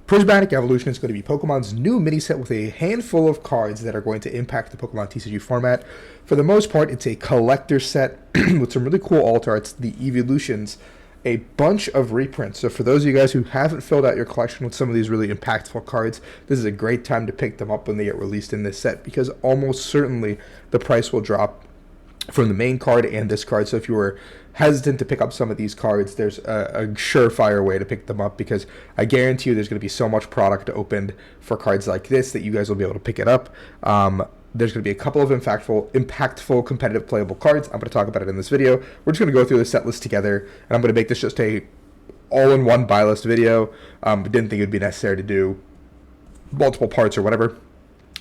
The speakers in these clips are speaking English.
Prismatic Evolution is going to be Pokemon's new mini set with a handful of cards that are going to impact the Pokemon TCG format. For the most part, it's a collector set with some really cool alt arts, the evolutions, a bunch of reprints. So for those of you guys who haven't filled out your collection with some of these really impactful cards, this is a great time to pick them up when they get released in this set, because almost certainly the price will drop from the main card and this card. So if you were hesitant to pick up some of these cards, there's a surefire way to pick them up, because I guarantee you there's going to be so much product opened for cards like this that you guys will be able to pick it up. There's going to be a couple of impactful competitive playable cards. I'm going to talk about it in this video. We're just going to go through the set list together, and I'm going to make this just a all-in-one buy list video. Didn't think it would be necessary to do multiple parts or whatever.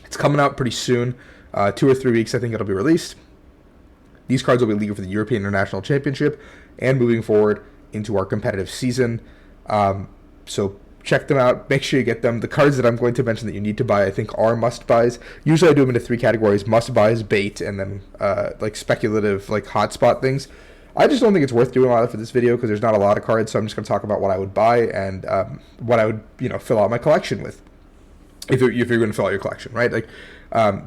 It's coming out pretty soon, 2 or 3 weeks I think it'll be released. These cards will be legal for the European International Championship and moving forward into our competitive season. So check them out. Make sure you get them. The cards that I'm going to mention that you need to buy, I think, are must-buys. Usually I do them into 3 categories: must-buys, bait, and then like speculative, like hotspot things. I just don't think it's worth doing a lot of for this video because there's not a lot of cards, so I'm just going to talk about what I would buy and what I would, fill out my collection with. If you're going to fill out your collection, right? Like,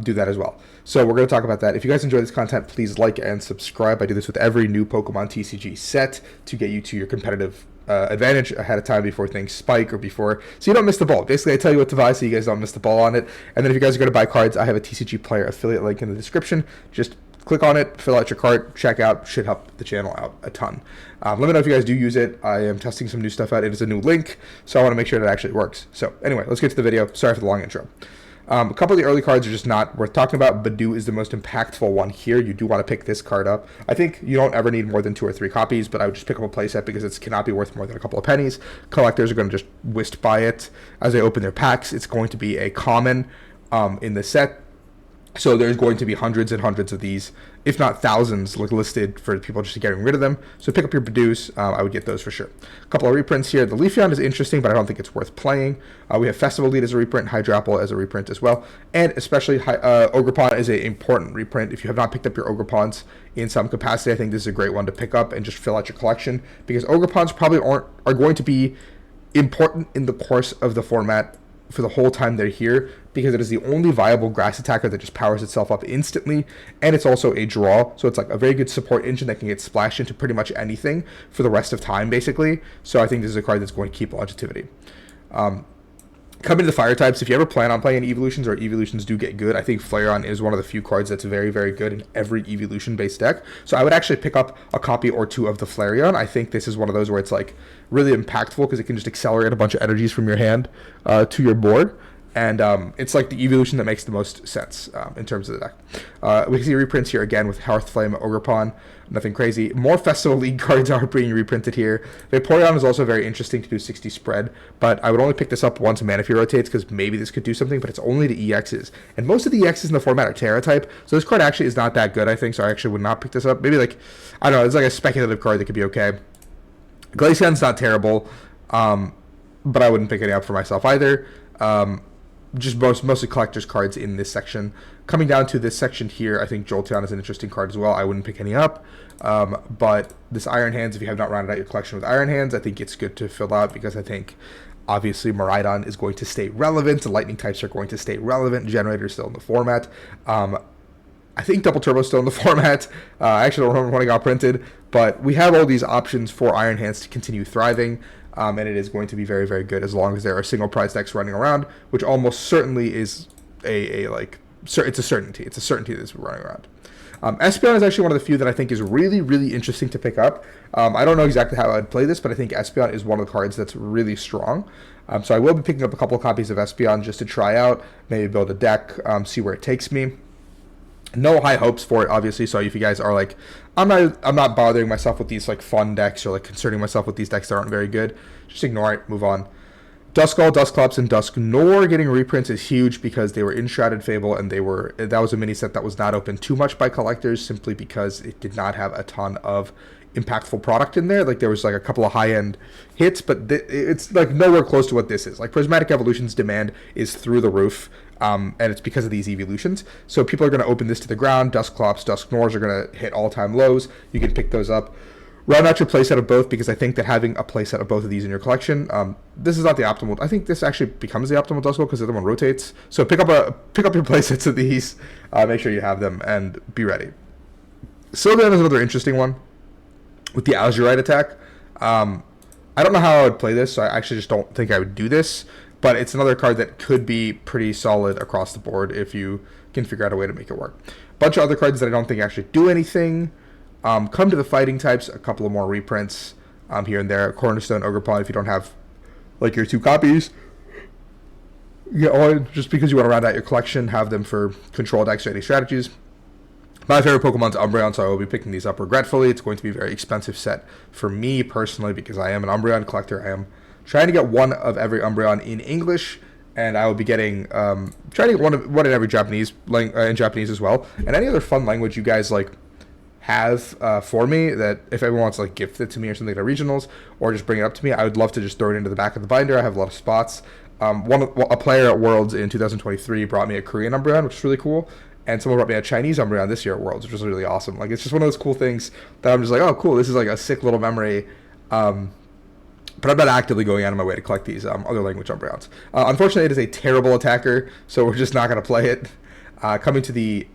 do that as well. So we're going to talk about that. If you guys enjoy this content, please like and subscribe. I do this with every new Pokemon TCG set to get you to your competitive advantage ahead of time before things spike or before, so you don't miss the ball. Basically, I tell you what to buy so you guys don't miss the ball on it. And then if you guys are going to buy cards, I have a TCG Player affiliate link in the description. Just click on it, fill out your cart, check out. Should help the channel out a ton. Let me know if you guys do use it. I am testing some new stuff out. It is a new link, so I want to make sure that it actually works. So anyway, let's get to the video. Sorry for the long intro. A couple of the early cards are just not worth talking about. Badoo is the most impactful one here. You do want to pick this card up. I think you don't ever need more than 2 or 3 copies, but I would just pick up a playset because it cannot be worth more than a couple of pennies. Collectors are going to just whisk by it as they open their packs. It's going to be a common in the set. So there's going to be hundreds and hundreds of these, if not thousands, listed for people just getting rid of them. So pick up your Badoos. I would get those for sure. A couple of reprints here. The Leafeon is interesting, but I don't think it's worth playing. We have Festival Lead as a reprint, Hydrapple as a reprint as well. And especially Ogerpon is an important reprint. If you have not picked up your Ogerpons in some capacity, I think this is a great one to pick up and just fill out your collection, because Ogerpons probably are going to be important in the course of the format for the whole time they're here, because it is the only viable grass attacker that just powers itself up instantly, and it's also a draw, so it's like a very good support engine that can get splashed into pretty much anything for the rest of time, basically. So I think this is a card that's going to keep longevity. Coming to the fire types, if you ever plan on playing any evolutions, or evolutions do get good, I think Flareon is one of the few cards that's very, very good in every evolution-based deck. So I would actually pick up a copy or 2 of the Flareon. I think this is one of those where it's like really impactful because it can just accelerate a bunch of energies from your hand to your board. And it's like the evolution that makes the most sense in terms of the deck. We can see reprints here again with Hearthflame, Ogerpon, nothing crazy. More Festival League cards are being reprinted here. Vaporeon is also very interesting to do 60 spread, but I would only pick this up once Manaphy rotates because maybe this could do something, but it's only the EXs. And most of the EXs in the format are Terra type, so this card actually is not that good, I think, so I actually would not pick this up. Maybe like, I don't know, it's like a speculative card that could be okay. Glaceon's not terrible, but I wouldn't pick any up for myself either. Just mostly collector's cards in this section. Coming down to this section here, I think Jolteon is an interesting card as well. I wouldn't pick any up. But this Iron Hands, if you have not rounded out your collection with Iron Hands, I think it's good to fill out, because I think obviously Miraidon is going to stay relevant. The lightning types are going to stay relevant. Generator is still in the format. I think Double Turbo is still in the format. I actually don't remember when it got printed, but we have all these options for Iron Hands to continue thriving. And it is going to be very, very good as long as there are single prize decks running around, which almost certainly is it's a certainty. It's a certainty that it's running around. Espeon is actually one of the few that I think is really, really interesting to pick up. I don't know exactly how I'd play this, but I think Espeon is one of the cards that's really strong. So I will be picking up a couple of copies of Espeon just to try out, maybe build a deck, see where it takes me. No high hopes for it, obviously, so if you guys are like, I'm not bothering myself with these like fun decks, or like concerning myself with these decks that aren't very good, just ignore it, move on. Duskull, Dusclops, and Dusknoir getting reprints is huge because they were in Shrouded Fable, and that was a mini set that was not open too much by collectors simply because it did not have a ton of impactful product in there. Like there was like a couple of high-end hits, but it's like nowhere close to what this is. Like Prismatic Evolution's demand is through the roof, and it's because of these evolutions. So people are going to open this to the ground. Dusclops, Dusknoirs are going to hit all-time lows. You can pick those up round out your playset of both, because I think that having a playset of both of these in your collection, this is not the optimal. I think this actually becomes the optimal Duskull because the other one rotates. So pick up your playsets of these, make sure you have them, and be ready. Sylvan is another interesting one with the Azurite attack. I don't know how I would play this, so I actually just don't think I would do this. But it's another card that could be pretty solid across the board if you can figure out a way to make it work. A bunch of other cards that I don't think actually do anything. Come to the fighting types, a couple of more reprints here and there. Cornerstone, Ogre Pawn, if you don't have like your 2 copies. Yeah, just because you want to round out your collection, have them for control decks or any strategies. My favorite Pokemon's Umbreon, so I will be picking these up regretfully. It's going to be a very expensive set for me personally because I am an Umbreon collector. I am trying to get one of every Umbreon in English, and I will be getting trying to get one in every Japanese in Japanese as well. And any other fun language you guys like have for me, that if everyone wants to like gift it to me or something at regionals, or just bring it up to me, I would love to just throw it into the back of the binder. I have a lot of spots. A player at Worlds in 2023 brought me a Korean Umbreon, which is really cool. And someone brought me a Chinese Umbreon this year at Worlds, which was really awesome. Like, it's just one of those cool things that I'm just like, oh, cool, this is like a sick little memory. But I'm not actively going out of my way to collect these other language Umbreons. Unfortunately, it is a terrible attacker, so we're just not going to play it. Coming to the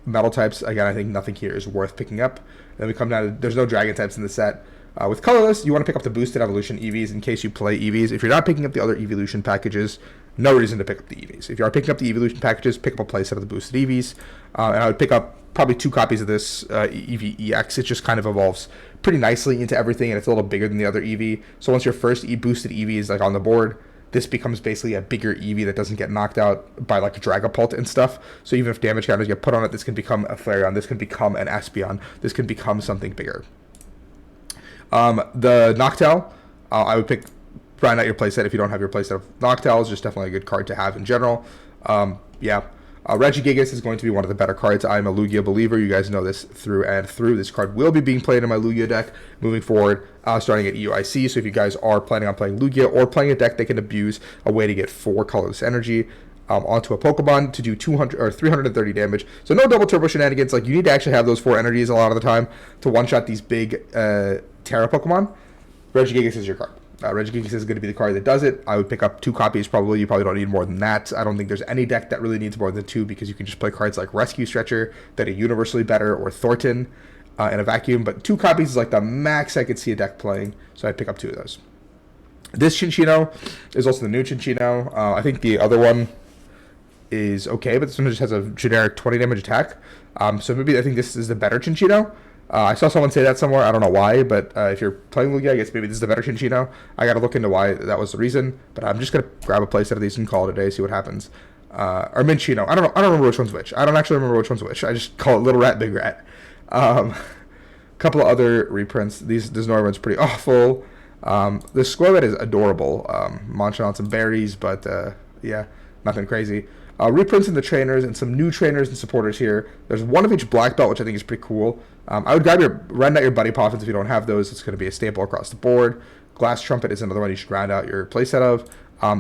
metal types, again, I think nothing here is worth picking up. Then we come down to, there's no dragon types in the set. With Colorless, you want to pick up the boosted evolution EVs in case you play EVs. If you're not picking up the other evolution packages, no reason to pick up the EVs. If you are picking up the evolution packages, pick up a playset of the boosted EVs. And I would pick up probably 2 copies of this EV-EX. It just kind of evolves pretty nicely into everything, and it's a little bigger than the other EV. So once your first boosted EV is like on the board, this becomes basically a bigger EV that doesn't get knocked out by like Dragapult and stuff. So even if damage counters get put on it, this can become a Flareon, this can become an Espeon, this can become something bigger. The Noctowl, I would round out your playset if you don't have your playset of Noctowls. Just definitely a good card to have in general. Regigigas is going to be one of the better cards. I'm a Lugia believer. You guys know this through and through. This card will be being played in my Lugia deck moving forward, starting at EUIC. So if you guys are planning on playing Lugia or playing a deck that can abuse a way to get 4 colorless energy onto a Pokemon to do 200 or 330 damage. So no double turbo shenanigans. Like, you need to actually have those 4 energies a lot of the time to one-shot these big Terra Pokemon. Regigigas is your card. Regigigas is going to be the card that does it. I would pick up 2 copies probably. You probably don't need more than that. I don't think there's any deck that really needs more than 2 because you can just play cards like Rescue Stretcher that are universally better, or Thornton in a vacuum. But 2 copies is like the max I could see a deck playing, so I'd pick up 2 of those. This Chinchino is also the new Chinchino. I think the other one is okay, but this one just has a generic 20 damage attack. So maybe I think this is the better Chinchino. I saw someone say that somewhere. I don't know why, but if you're playing Lugia, I guess maybe this is the better Chinchino. I got to look into why that was the reason, but I'm just going to grab a playset of these and call it a day, see what happens. Or Minchino. I don't know. I don't remember which one's which. I don't actually remember which one's which. I just call it Little Rat, Big Rat. Couple of other reprints. This Norman's pretty awful. This Squirrel is adorable. Munching on some berries, but yeah, nothing crazy. Reprints in the trainers and some new trainers and supporters here. There's one of each black belt, which I think is pretty cool. I would round out your Buddy Poffins if you don't have those. It's going to be a staple across the board. Glass Trumpet is another one you should round out your playset of.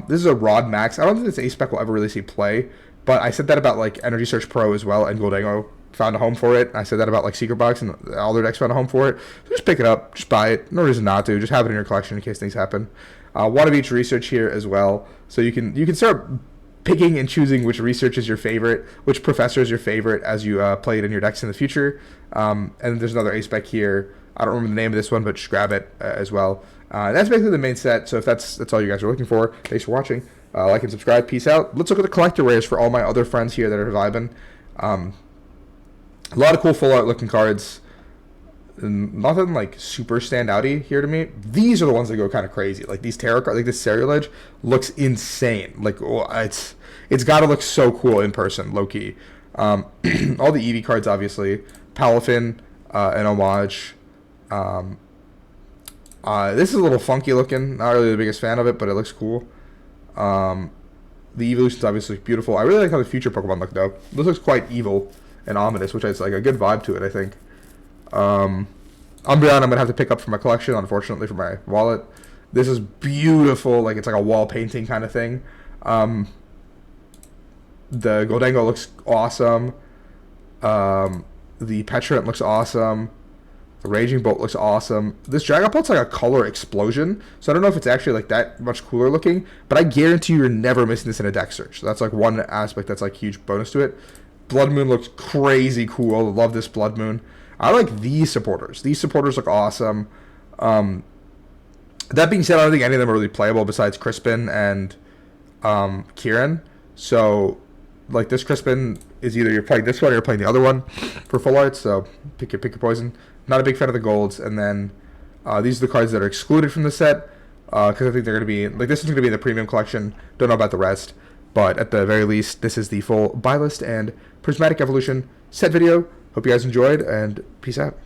This is a Rod Max. I don't think this ACE SPEC will ever really see play, but I said that about like Energy Search Pro as well, and Goldango found a home for it. I said that about like Secret Box, and all their decks found a home for it. So just pick it up, just buy it. No reason not to. Just have it in your collection in case things happen. One of each research here as well, so you can start picking and choosing which research is your favorite, which professor is your favorite as you play it in your decks in the future. And there's another ACE SPEC here. I don't remember the name of this one, but just grab it as well. That's basically the main set. So if that's all you guys are looking for, thanks for watching. Like and subscribe. Peace out. Let's look at the collector rares for all my other friends here that are vibing. A lot of cool full art looking cards. Nothing like super standouty here to me. These are the ones that go kind of crazy. Like these tarot cards, like this Ceruledge looks insane. Like, oh, it's got to look so cool in person, low key. All the EV cards, obviously. Palafin, an homage. This is a little funky looking. Not really the biggest fan of it, but it looks cool. The evolution's obviously beautiful. I really like how the future Pokemon look though. This looks quite evil and ominous, which has like a good vibe to it, I think. Umbreon I'm going to have to pick up for my collection, unfortunately, for my wallet. This is beautiful. Like, it's like a wall painting kind of thing. The Goldango looks awesome. The Petrant looks awesome. The Raging Bolt looks awesome. This Dragapult's like a color explosion, so I don't know if it's actually like that much cooler looking, but I guarantee you're never missing this in a deck search. So that's like one aspect that's like huge bonus to it. Blood Moon looks crazy cool. I love this Blood Moon. I like these supporters. These supporters look awesome. That being said, I don't think any of them are really playable besides Crispin and Kieran. So, like, this Crispin is either you're playing this one or you're playing the other one for full art. So pick your poison. Not a big fan of the golds. And then these are the cards that are excluded from the set because I think they're going to be like this is going to be in the premium collection. Don't know about the rest, but at the very least, this is the full Buylist and Prismatic Evolution set video. Hope you guys enjoyed, and peace out.